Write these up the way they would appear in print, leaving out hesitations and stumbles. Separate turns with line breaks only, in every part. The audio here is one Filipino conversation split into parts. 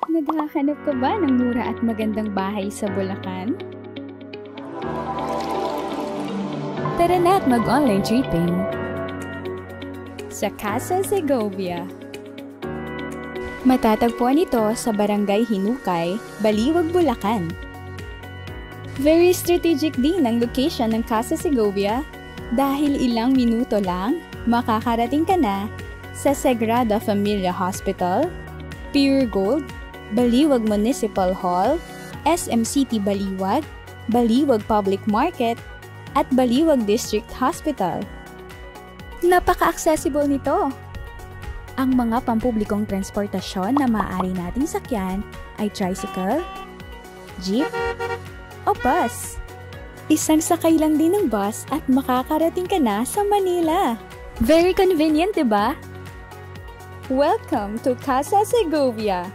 Naghahanap ka ba ng mura at magandang bahay sa Bulacan? Tara na at mag-online tripping sa Casa Segovia. Matatagpuan ito sa Barangay Hinukay, Baliwag, Bulacan. Very strategic din ang location ng Casa Segovia dahil ilang minuto lang makakarating ka na sa Sagrada Familia Hospital, Pure Gold, Baliwag Municipal Hall, SM City Baliwag, Baliwag Public Market, at Baliwag District Hospital. Napaka-accessible nito! Ang mga pampublikong transportasyon na maaari nating sakyan ay tricycle, jeep, o bus. Isang sakay lang din ng bus at makakarating ka na sa Manila. Very convenient, diba? Welcome to Casa Segovia!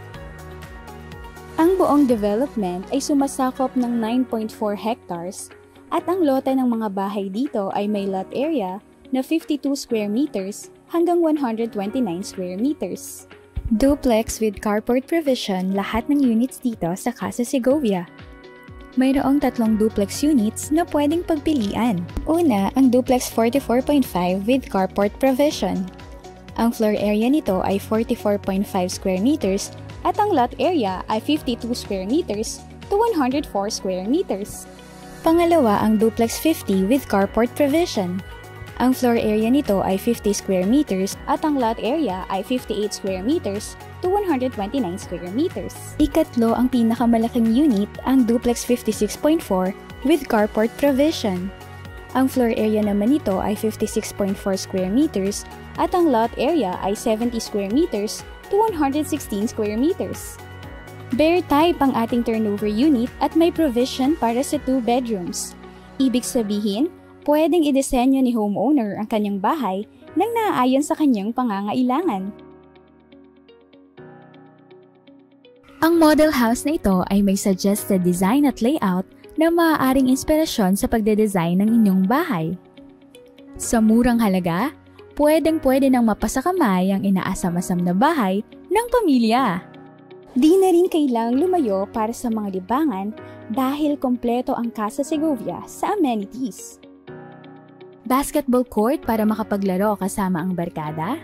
Ang buong development ay sumasakop ng 9.4 hectares at ang lote ng mga bahay dito ay may lot area na 52 square meters hanggang 129 square meters. Duplex with carport provision lahat ng units dito sa Casa Segovia. Mayroong 3 duplex units na pwedeng pagpilian. Una, ang duplex 44.5 with carport provision. Ang floor area nito ay 44.5 square meters at ang lot area ay 52 square meters to 104 square meters. Pangalawa, ang duplex 50 with carport provision. Ang floor area nito ay 50 square meters at ang lot area ay 58 square meters to 129 square meters. Ikatlo, ang pinakamalaking unit, ang duplex 56.4 with carport provision. Ang floor area naman nito ay 56.4 square meters at ang lot area ay 70 square meters to 116 square meters. Bare type ang ating turnover unit at may provision para sa 2 bedrooms. Ibig sabihin, pwedeng idisenyo ni homeowner ang kanyang bahay nang naaayon sa kanyang pangangailangan. Ang model house na ito ay may suggested design at layout na maaaring inspirasyon sa pagdedesign ng inyong bahay. Sa murang halaga, pwedeng-pwede nang mapasakamay ang inaasam-asam na bahay ng pamilya. Di na rin kailangang lumayo para sa mga libangan dahil kompleto ang Casa Segovia sa amenities. Basketball court para makapaglaro kasama ang barkada.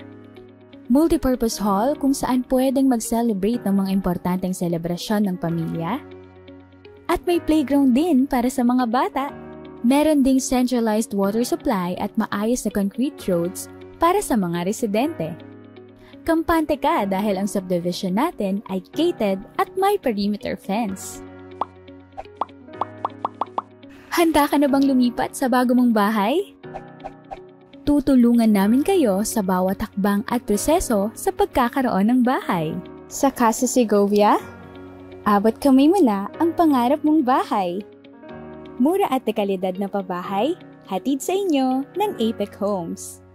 Multipurpose hall kung saan pwedeng mag-celebrate ng mga importanteng selebrasyon ng pamilya. At may playground din para sa mga bata. Meron ding centralized water supply at maayos na concrete roads para sa mga residente. Kampante ka dahil ang subdivision natin ay gated at may perimeter fence. Handa ka na bang lumipat sa bago mong bahay? Tutulungan namin kayo sa bawat hakbang at proseso sa pagkakaroon ng bahay. Sa Casa Segovia, abot kamay mo na ang pangarap mong bahay. Mura at dekalidad na pabahay, hatid sa inyo ng Apex Homes.